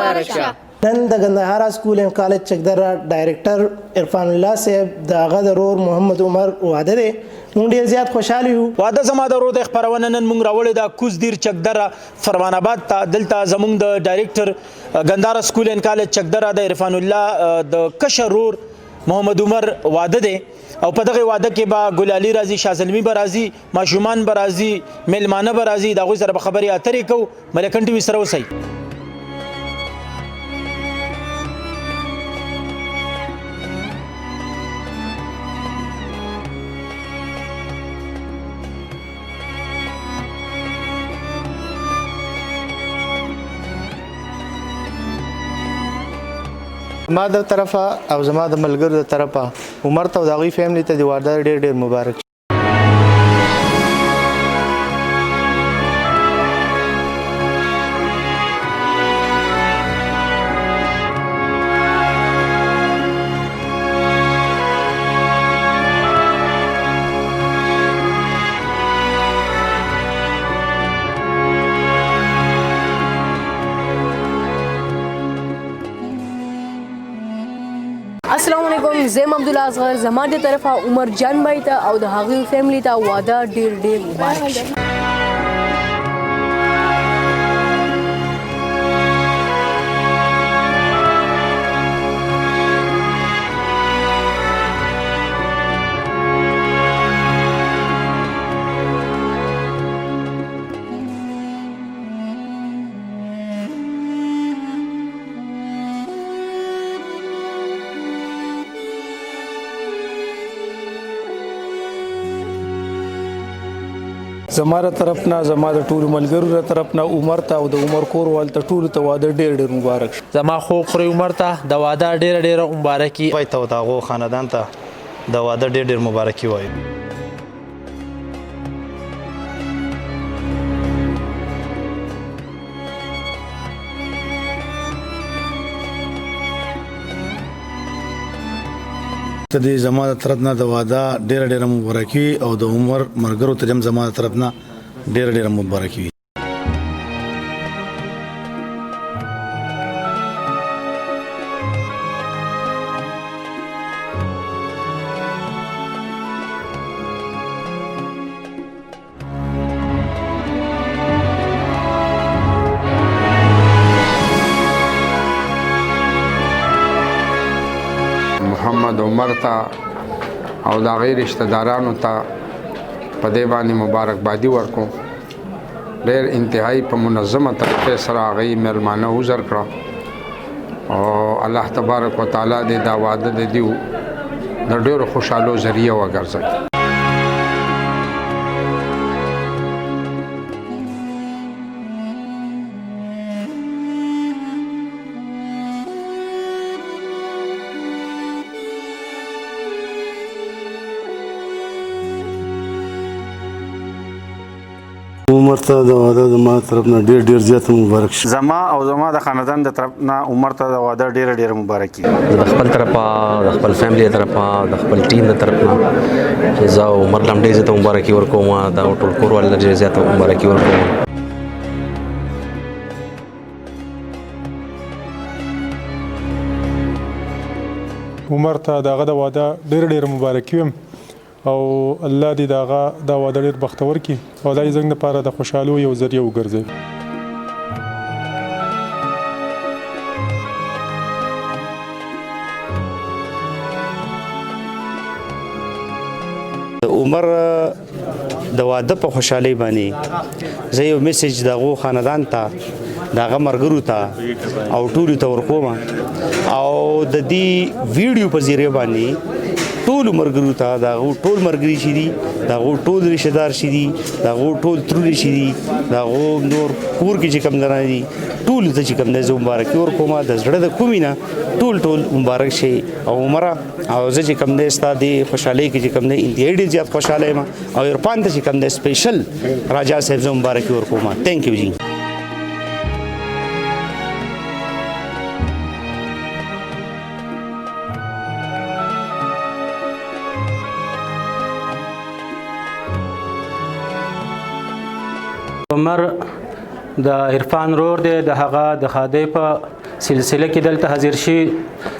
مبارک شه. نن د کندهار سکول اینڈ کالج چکدره ډایرکټر عرفان الله صاحب د هغه د رور محمد عمر واده دی. مونږ ډیر زیات خوشاله یو. واده زما د ورور د خبرونه نن مونږ راوړی دا کوز دیر چکدره فرمان آباد ته. دلته زمونږ د ډایرکټر کندهار سکول اینڈ کالج چکدره د عرفان الله د کشر رور محمد عمر واده دی او په دغه واده کې به ګل علي راځي، شاه زلمي به راځي، ماشومان به راځي، میلمانه به راځي. د هغوی سره به خبرې اترې کوو. ملکن ټي وي سره اوسئ. زما د طرفه او زما د ملګرو د طرفه عمر ته او د هغوی فیملي ته د واده ډېر ډېر مبارک. السلام علیکم، زم عبدالله اصغر. زما د طرفه عمر جان بھائی ته او د هغوی فیملی ته واده ډیر ډیر مبارک شه. زما د طرف نه زما د ټولو ملګرو د طرف نه عمر ته او د عمر کور وال ته ټولو ته واده ډېر ډېر مبارک شه. زما خو خوري عمر ته د واده ډېره ډېره مبارکي وای ته او د هغو خاندان ته د واده ډېر ډېر مبارکي وایو. ته دې زما د طرف نه د واده ډېره ډېره مبارکي او د عمر ملګرو ته هم زما د طرف نه ډېره ډېره مبارکي وي. محمد عمر ته او د هغې رشته دارانو ته په دې باندې مبارکبادي ورکوم. ډېر انتهایي په منظمه طریقې سره هغې میلمانه وزر کړه او الله تبارک وتعالی دې دا واده د دیو د ډېرو خوشحالو ذریعه وګرځوي. عمر ته د واده زما طرف نه ډېر ډېر زیات مبارک شه. زما او زما د خاندان د طرف نه عمر ته د واده ډېره ډېره مبارکي. د خپل طرفه د خپل فیملی د طرفه د خپل ټیم د طرف نه چې زه عمر لم ډېر زیاته مبارکي ورکوم. دا ټول کور والو ډېر زیاته مبارکي ورکوم. عمر ته د هغه د واده ډېر ډېر مبارکي ویم او الله دې د هغه دا واده ډېر بختور کړي او دا یې زموږ لپاره د خوشحالو یو ذریعه وګرځوي. عمر د واده په خوشحالۍ باندې زه یو میسج د هغو خاندان ته د هغه ملګرو ته او ټولو ته ورکوم او د دې ویډیو په ذریعه باندې ټولو ملګرو ته د هغو ټول ملګري چې دي د هغو ټول رشته دار چې دي د هغو ټول ترونې چې دي د هغو نور کور کې چې کوم درانه دي ټولو ته چې کوم دی زه مبارکي ورکوم د زړه د کومې نه ټول مبارک شي. او عمره او زه چې کوم دی ستا د خوشحالۍ کې چې کوم دی انتهایي ډېر زیات خوشحاله یم او عرفان ته چې کوم دی سپیشل راجا صاحب زه مبارکي ورکوم. تھینک یو جی. عمر د عرفان رور دی د هغه د خادۍ په سلسله کې دلته حاضر شي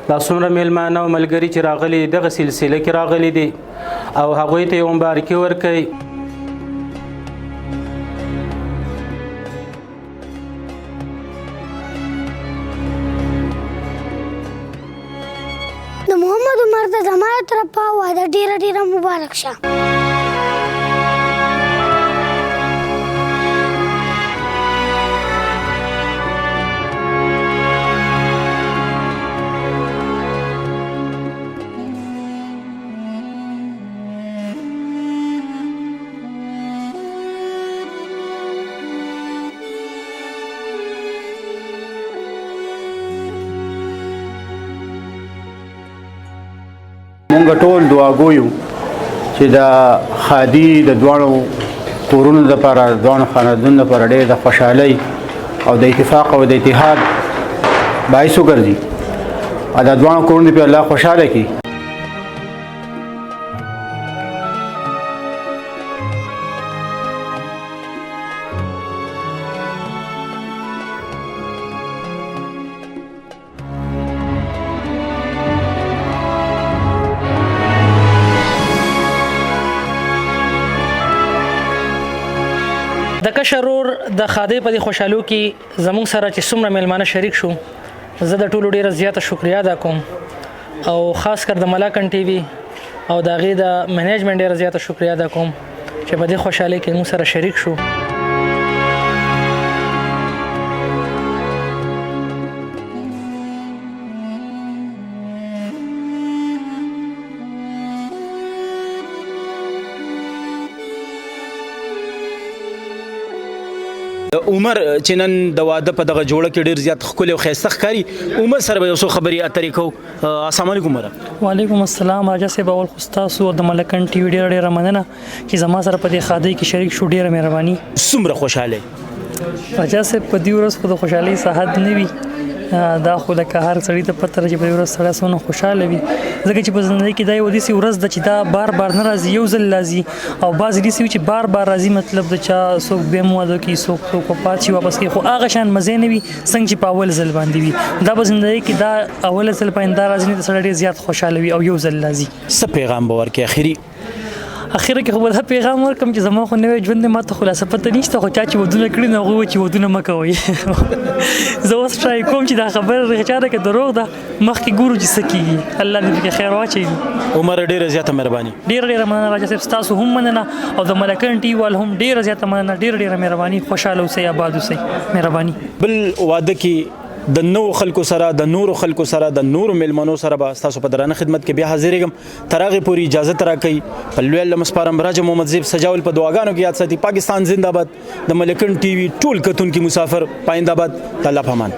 دا څومره میلمانه او ملګري چې راغلي دغه سلسله کې راغلي دي او هغوی ته یو مبارکي ورکوي. د محمد عمر د زما طرفه واده ډیره مبارک شه. مونږ ټول دعاګویو چې د خادي د دواړو کورونو لپاره د دواړو خاندانونو لپاره ډېر د خوشحالۍ او د اتفاق او د اتحاد باعث وګرځي او د دواړو کورونو په الله خوشحاله کړي. د کشر ورور د خادي په دې خوشحالو کې زموږ سره چې څومره میلمانه شریک شو زه د ټولو ډیره زیاته شکریا ادا کوم او خاص کر د ملاکن ټي وي او د هغې د منیجمنټ ډیره زیاته شکریا ادا کوم چې په دې خوشحالۍ کې موږ سره شریک شو. عمر چې نن د واده په دغه جوړه کې ډیر زیات ښکلی او ښایسته ښکاري. عمر سره به یو څو خبرې اترې کوو. السلام علیکم عمر. وعلیکم السلام. راجا صاحب اول خو ستاسو د ملکن ټي وي ډیره مننه چې زما سره په دې خادۍ کې شریک شو. ډیره مهرباني. څومره خوشحاله راجا صاحب په دې ورځ خو د خوشحالۍ ساحت نه وي دا خو لکه هر سړي ته پته ده چې په دې ورځ سړی څومره خوشحاله وي ځکه چې په زندګۍ کې دا یو داسې ورځ ده چې دا بار بار نه راځي یو ځل راځي او بعضې داسې وي چې بار بار راځي مطلب د چا څوک بیا هم واده کوي څوک وفات شي واپس کوي خو هغه شان مزې نه وي څنګه چې په اول ځل باندې وي دا په زندګۍ کې دا اول ځل باندې دا راځي نه سړی ډېر زیات خوشحاله وي او یو ځل راځي. څه پیغام به ورکړي اخیره کې خو به دا پیغام ورکړم چې زما خو نوی ژوند دی ما ته خلاصه پته نشته خو چا چې ودونه کړي نو هغوی وایي چې ودونه مه کوئ. زه اوس ټرای کوم چې دا خبره چا ده که دروغ ده مخکې ګورو چې څه کېږي. الله دې پکې خیر واچوي. عمر ډېره زیاته مهرباني. ډېره مننه راجا صاحب ستاسو هم مننه او د ملکن ټي وي وال هم ډېره زیاته مننه. ډېره مهرباني. خوشحاله اوسئ آباد اوسئ. مهرباني. بل واده کې د نوو خلکو سره د نورو خلکو سره د نورو میلمنو سره به ستاسو په درانه خدمت کې بیا حاضرېږم. تر هغې پورې اجازه راکوئ. په لوی الله مسپارم راجا محمد زیب سجاول په دعاګانو کې یاد ساتي. پاکستان زنده باد. د ملکن ټي وي ټول کتونکي مسافر پاینده باد. د الله په امان.